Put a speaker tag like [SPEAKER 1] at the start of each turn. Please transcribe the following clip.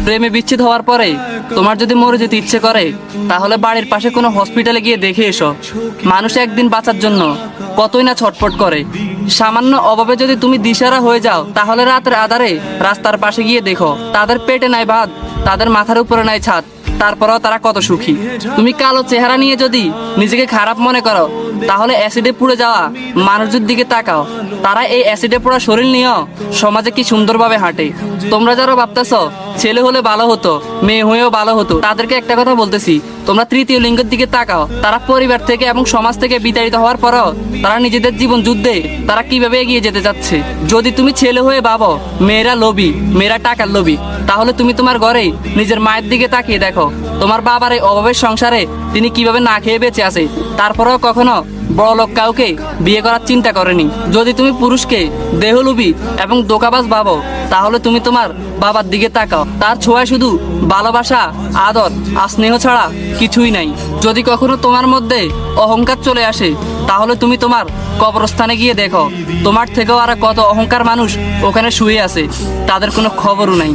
[SPEAKER 1] প্রেমে বিচ্ছেদ হওয়ার পরে তোমার যদি মরে যেতে ইচ্ছে করে তাহলে বাড়ির পাশে কোনো হসপিটালে গিয়ে দেখে এসো। মানুষ একদিন বাঁচার জন্য কতই না ছটফট করে। সামান্য অভাবে যদি তুমি দিশারা হয়ে যাও তাহলে রাতের আধারে রাস্তার পাশে গিয়ে দেখো, তাদের পেটে নাই ভাত, তাদের মাথার উপরে নাই ছাদ, তারপরেও তারা কত সুখী। তুমি কালো চেহারা নিয়ে যদি নিজেকে খারাপ মনে করো তাহলে অ্যাসিডে পুড়ে যাওয়া মানুষদের দিকে তাকাও, তারা এই অ্যাসিডে পোড়া শরীর নিয়েও সমাজে কি সুন্দরভাবে হাঁটে। তোমরা যারা ভাবতেছ ছেলে হলে ভালো হতো, মেয়ে হয়েও ভালো হতো, তাদেরকে একটা কথা বলতেছি, তোমরা তৃতীয় লিঙ্গের দিকে তাকাও। তারা পরিবার থেকে এবং সমাজ থেকে বিতাড়িত হওয়ার পরও তারা নিজেদের জীবন যুদ্ধে তারা কিভাবে এগিয়ে যেতে যাচ্ছে। যদি তুমি ছেলে হয়ে ভাবো মেয়েরা লোভী, মেয়েরা টাকার লোভী, তাহলে তুমি তোমার ঘরে নিজের মায়ের দিকে তাকিয়ে দেখো, তোমার বাবার এই অভাবের সংসারে তিনি কিভাবে না খেয়ে বেঁচে আছে, তারপরেও কখনো বড় লোক কাউকে বিয়ে করার চিন্তা করেনি। যদি তুমি পুরুষকে দেহলোভী এবং দোকাবাজ ভাবো তাহলে তুমি তোমার বাবার দিকে তাকাও, তার ছোঁয়ায় শুধু ভালোবাসা, আদর আর স্নেহ ছাড়া কিছুই নাই। যদি কখনো তোমার মধ্যে অহংকার চলে আসে তাহলে তুমি তোমার কবরস্থানে গিয়ে দেখো, তোমার থেকেও আর কত অহংকার মানুষ ওখানে শুয়ে আছে, তাদের কোনো খবরও নাই।